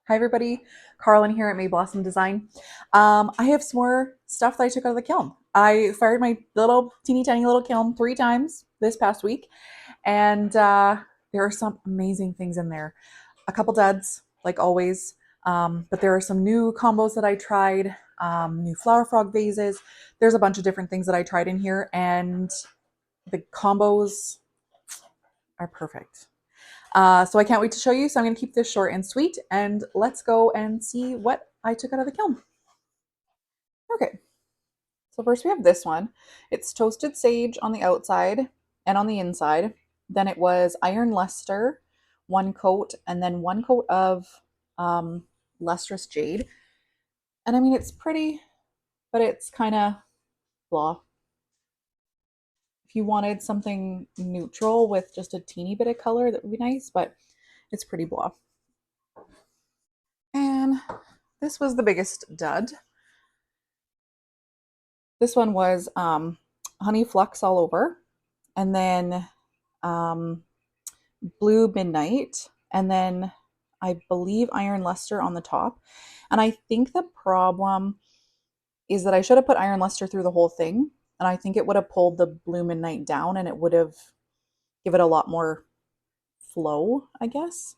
Hi everybody, Carlin here at May Blossom Design. I have some more stuff that I took out of the kiln. I fired my little teeny tiny little kiln 3 times this past week, and there are some amazing things in there. A couple duds, like always, but there are some new combos that I tried, new flower frog vases. There's a bunch of different things that I tried in here, and the combos are perfect. So I can't wait to show you. So I'm going to keep this short and sweet, and let's go and see what I took out of the kiln. Okay, so first we have this one. It's toasted sage on the outside and on the inside. Then it was iron luster, 1 coat, and then 1 coat of um, lustrous jade. And I mean, it's pretty, but it's kind of blah. If you wanted something neutral with just a teeny bit of color, that would be nice, but it's pretty blah. And this was the biggest dud. This one was honey flux all over, and then um, blue midnight, and then I believe iron luster on the top. And I think the problem is that I should have put iron luster through the whole thing, and I think it would have pulled the blue midnight down, and it would have given it a lot more flow, I guess.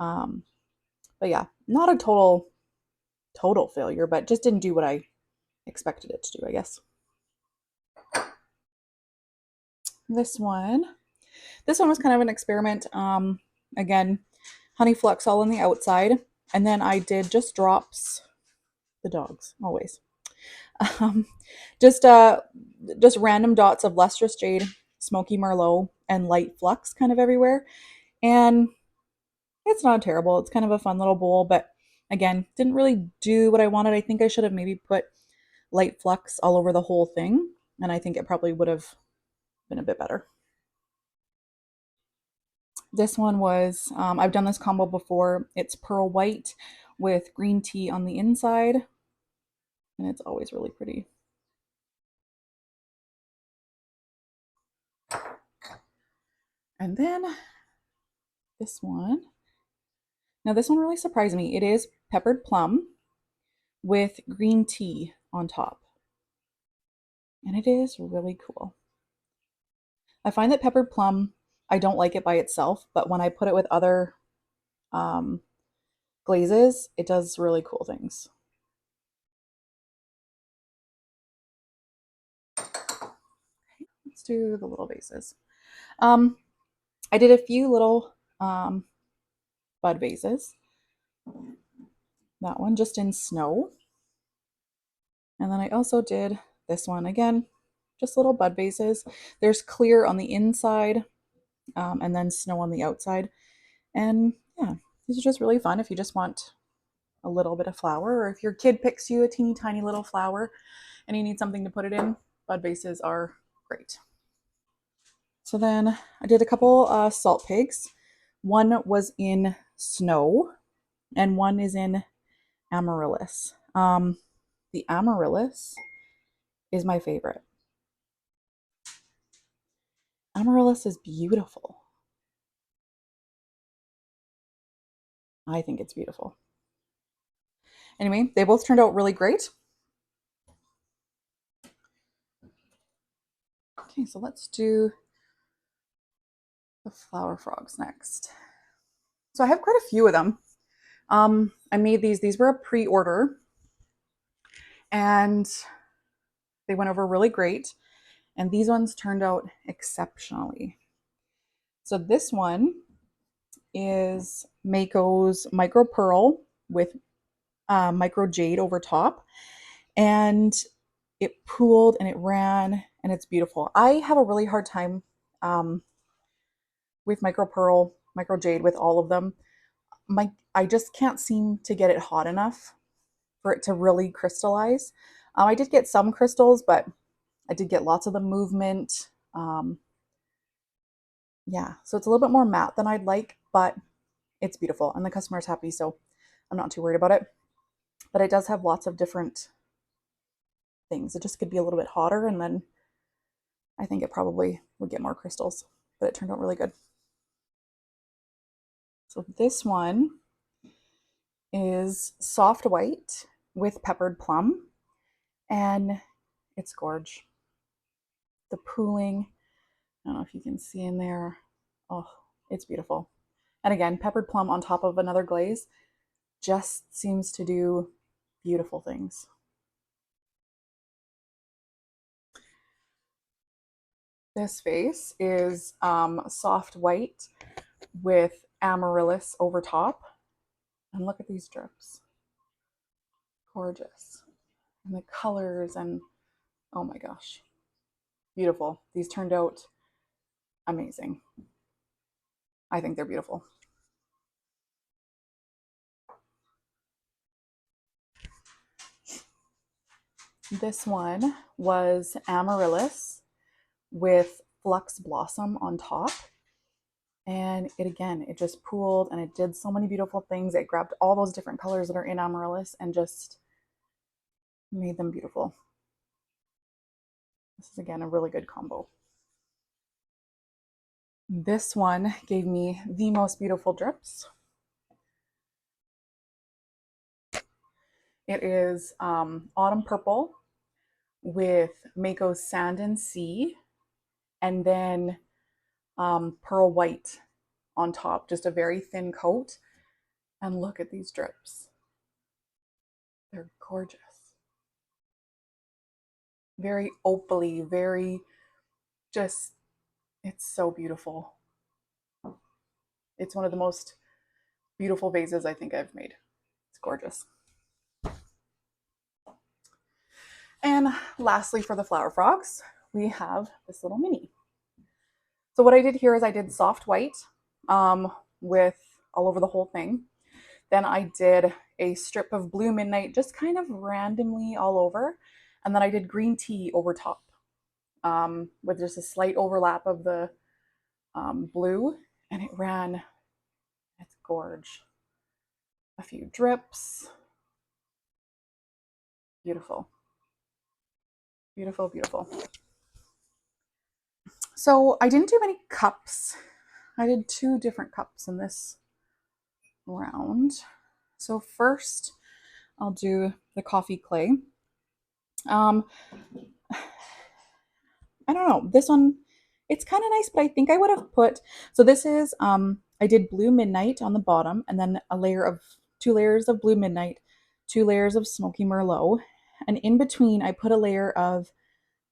Um, but yeah, not a total failure, but just didn't do what I expected it to do, I guess. This one was kind of an experiment. Again, honey flux all on the outside, and then I did just drops. The dogs always. Um, just uh, just random dots of lustrous jade, smoky merlot, and light flux kind of everywhere. And it's not terrible. It's kind of a fun little bowl, but again, didn't really do what I wanted. I think I should have maybe put light flux all over the whole thing, and I think it probably would have been a bit better. This one was, I've done this combo before. It's pearl white with green tea on the inside, and it's always really pretty. And then this one. Now, this one really surprised me. It is peppered plum with green tea on top, and it is really cool. I find that peppered plum, I don't like it by itself, but when I put it with other um, glazes, it does really cool things. Let's do the little vases. Um, I did a few little bud vases. That one just in snow. And then I also did this one again, just little bud vases. There's clear on the inside and then snow on the outside. And yeah, these are just really fun if you just want a little bit of flower, or if your kid picks you a teeny tiny little flower and you need something to put it in, bud vases are great. So then I did a couple salt pigs. One was in snow and one is in amaryllis. The amaryllis is my favorite. Amaryllis is beautiful. I think it's beautiful. Anyway, they both turned out really great. Okay, so let's do the flower frogs next. So I have quite a few of them. I made these were a pre-order, and they went over really great. And these ones turned out exceptionally. So this one is Mayco's micro pearl with micro jade over top, and it pooled and it ran, and it's beautiful. I have a really hard time um, with micro pearl, micro jade, with all of them. I just can't seem to get it hot enough for it to really crystallize. I did get some crystals, but I did get lots of the movement. Yeah, so it's a little bit more matte than I'd like, but it's beautiful and the customer's happy, so I'm not too worried about it. But it does have lots of different things. It just could be a little bit hotter, and then I think it probably would get more crystals, but it turned out really good. So this one is soft white with peppered plum, and it's gorge. The pooling, I don't know if you can see in there. Oh, it's beautiful. And again, peppered plum on top of another glaze just seems to do beautiful things. This vase is soft white with amaryllis over top. And look at these drips. Gorgeous. And the colors, and oh my gosh, beautiful. These turned out amazing. I think they're beautiful. This one was amaryllis with flux blossom on top. And it again, it just pooled and it did so many beautiful things. It grabbed all those different colors that are in amaryllis and just made them beautiful. This is again a really good combo. This one gave me the most beautiful drips. It is autumn purple with Mayco's sand and sea, and then pearl white on top, just a very thin coat. And look at these drips. They're gorgeous. Very opally, very just, it's so beautiful. It's one of the most beautiful vases I think I've made. It's gorgeous. And lastly, for the flower frogs, we have this little mini. So what I did here is I did soft white with all over the whole thing. Then I did a strip of blue midnight just kind of randomly all over. And then I did green tea over top with just a slight overlap of the blue. And it ran, it's gorge. A few drips. Beautiful. Beautiful, beautiful. So I didn't do many cups. I did 2 different cups in this round. So first I'll do the coffee clay. I don't know, this one, it's kind of nice, but I think I would have put, so this is, I did blue midnight on the bottom and then a layer of 2 layers of blue midnight, 2 layers of smoky merlot, and in between I put a layer of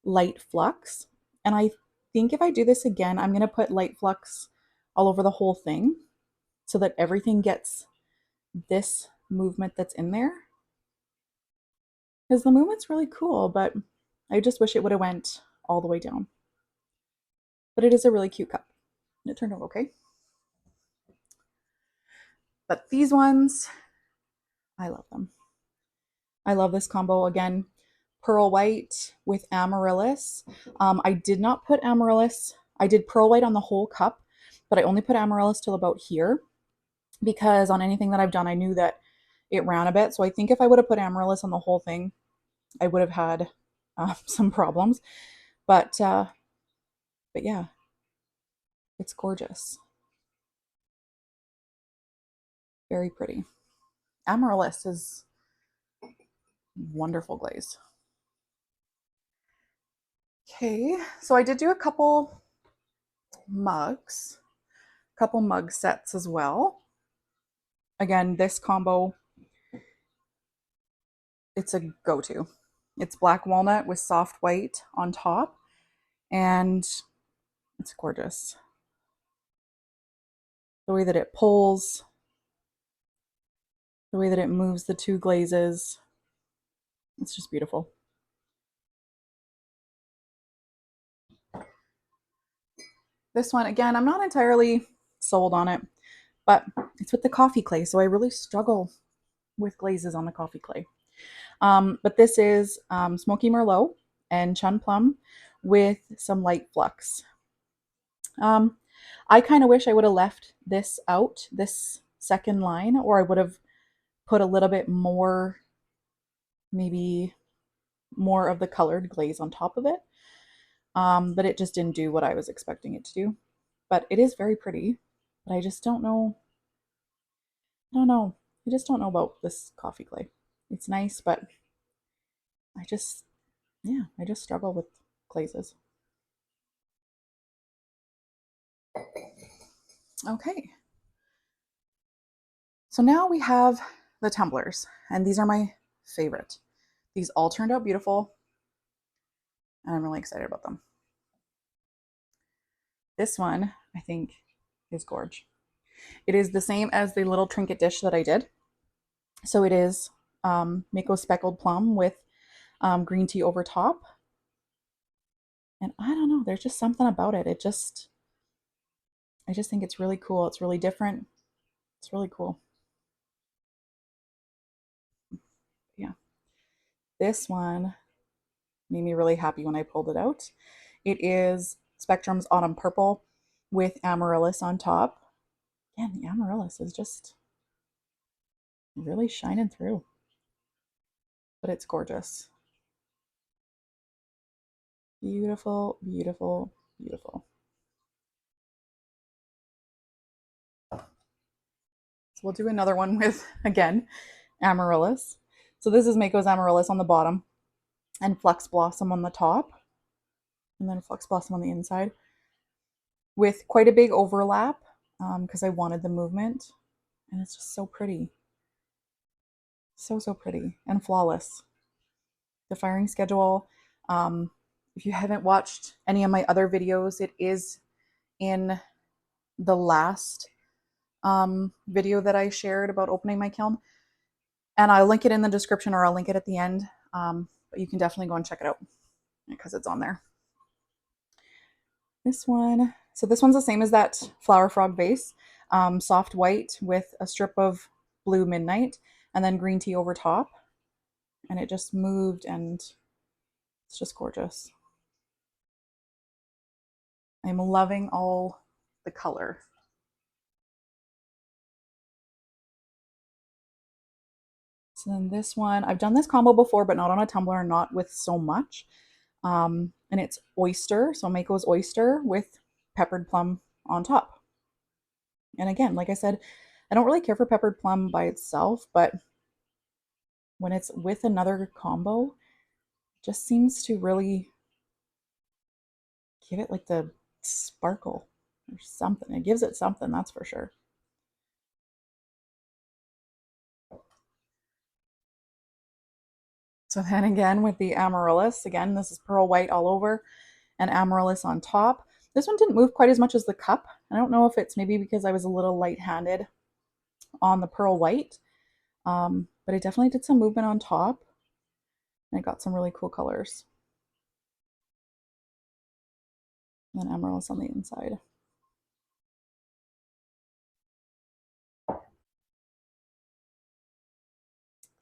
light flux. And I think if I do this again, I'm going to put light flux all over the whole thing so that everything gets this movement that's in there. Because the movement's really cool, but I just wish it would have went all the way down. But it is a really cute cup. It turned out okay. But these ones, I love them. I love this combo. Again, pearl white with amaryllis. I did not put amaryllis. I did pearl white on the whole cup, but I only put amaryllis till about here because on anything that I've done, I knew that it ran a bit. So I think if I would have put amaryllis on the whole thing, I would have had some problems. But yeah, it's gorgeous. Very pretty. Amaryllis is wonderful glaze. Okay, so I did do a couple mugs, couple mug sets as well. Again, this combo, it's a go-to. It's black walnut with soft white on top, and it's gorgeous. The way that it pulls, the way that it moves the 2 glazes, it's just beautiful. This one, again, I'm not entirely sold on it, but it's with the coffee clay, so I really struggle with glazes on the coffee clay. But this is Smoky Merlot and Chun Plum with some light flux. I kind of wish I would have left this out, this second line, or I would have put a little bit more, maybe more of the colored glaze on top of it. But it just didn't do what I was expecting it to do. But it is very pretty, but I just don't know. I don't know. I just don't know about this coffee clay. It's nice, but I just, yeah, I just struggle with glazes. Okay. So now we have the tumblers, and these are my favorite. These all turned out beautiful, and I'm really excited about them. This one, I think, is gorge. It is the same as the little trinket dish that I did. So it is Mayco speckled plum with green tea over top. And I don't know, there's just something about it. I just think it's really cool. It's really different. It's really cool. Yeah. This one made me really happy when I pulled it out. It is Spectrum's Autumn Purple with amaryllis on top. Again, the amaryllis is just really shining through, but it's gorgeous. Beautiful, beautiful, beautiful. So we'll do another one with, again, amaryllis. So this is Mako's amaryllis on the bottom and Flux Blossom on the top, and then Flux Blossom on the inside with quite a big overlap because I wanted the movement, and it's just so pretty. So, so pretty and flawless. The firing schedule, if you haven't watched any of my other videos, it is in the last video that I shared about opening my kiln. And I'll link it in the description or I'll link it at the end. But you can definitely go and check it out because it's on there. This one, so this one's the same as that Flower Frog vase. Soft white with a strip of blue midnight and then green tea over top. And it just moved and it's just gorgeous. I'm loving all the color. So then this one, I've done this combo before, but not on a tumbler, not with so much. And it's oyster, so Mako's oyster with peppered plum on top. And again, like I said, I don't really care for peppered plum by itself, but when it's with another combo, it just seems to really give it like the sparkle or something. It gives it something, that's for sure. So then again with the amaryllis, again, this is pearl white all over and amaryllis on top. This one didn't move quite as much as the cup. I don't know if it's maybe because I was a little light-handed on the pearl white, but it definitely did some movement on top and it got some really cool colors. And then amaryllis on the inside.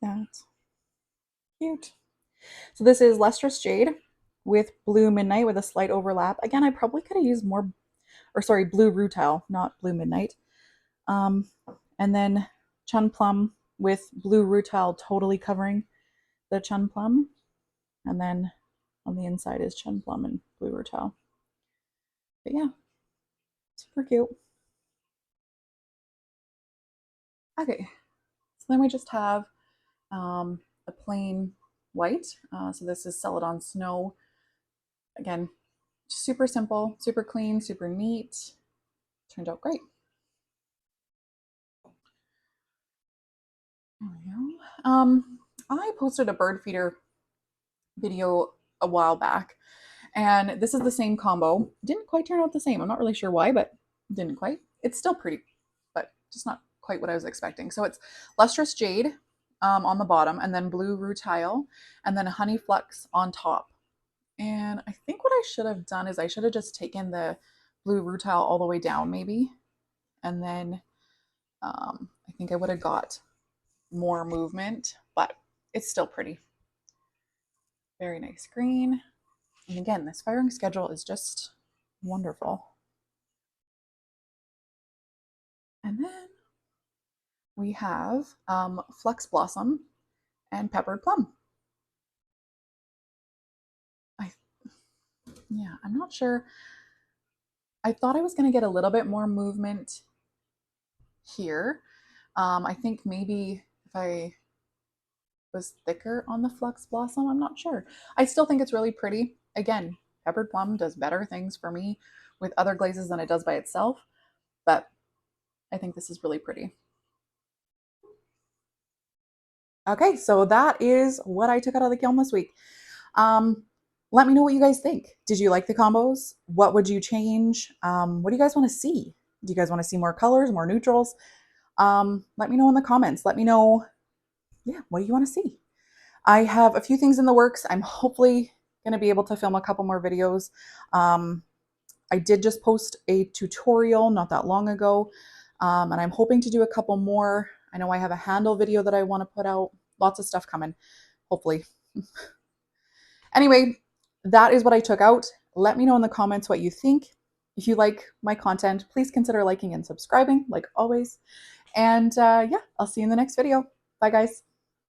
That's cute. So this is Lustrous Jade with Blue Midnight with a slight overlap. Again, I probably could have used more, or sorry, Blue Rutile, not Blue Midnight. And then Chun Plum with Blue Rutile totally covering the Chun Plum. And then on the inside is Chun Plum and Blue Rutile. But yeah, super cute. Okay, so then we just have a plain white. So this is Celadon Snow. Again, super simple, super clean, super neat. Turned out great. There we go. I posted a bird feeder video a while back, and this is the same combo. Didn't quite turn out the same. I'm not really sure why, but didn't quite. It's still pretty, but just not quite what I was expecting. So it's Lustrous Jade on the bottom, and then Blue Rutile, and then Honey Flux on top. And I think what I should have done is I should have just taken the Blue Rutile all the way down, maybe, and then I think I would have got more movement, but it's still pretty. Very nice green. And again, this firing schedule is just wonderful. And then we have Flux Blossom and Peppered Plum. Yeah, I'm not sure. I thought I was going to get a little bit more movement here, I think maybe if I was thicker on the Flux Blossom, I'm not sure. I still think it's really pretty. Again, peppered plum does better things for me with other glazes than it does by itself, but I think this is really pretty. Okay, so that is what I took out of the kiln this week. Um, Let me know what you guys think. Did you like the combos? What would you change? What do you guys want to see? Do you guys want to see more colors, more neutrals? Let me know in the comments. Let me know, yeah, what do you want to see? I have a few things in the works. I'm hopefully going to be able to film a couple more videos. Um, I did just post a tutorial not that long ago, and I'm hoping to do a couple more. I know I have a handle video that I want to put out. Lots of stuff coming, hopefully. Anyway, that is what I took out. Let me know in the comments what you think. If you like my content, please consider liking and subscribing, like always. And yeah, I'll see you in the next video. Bye, guys.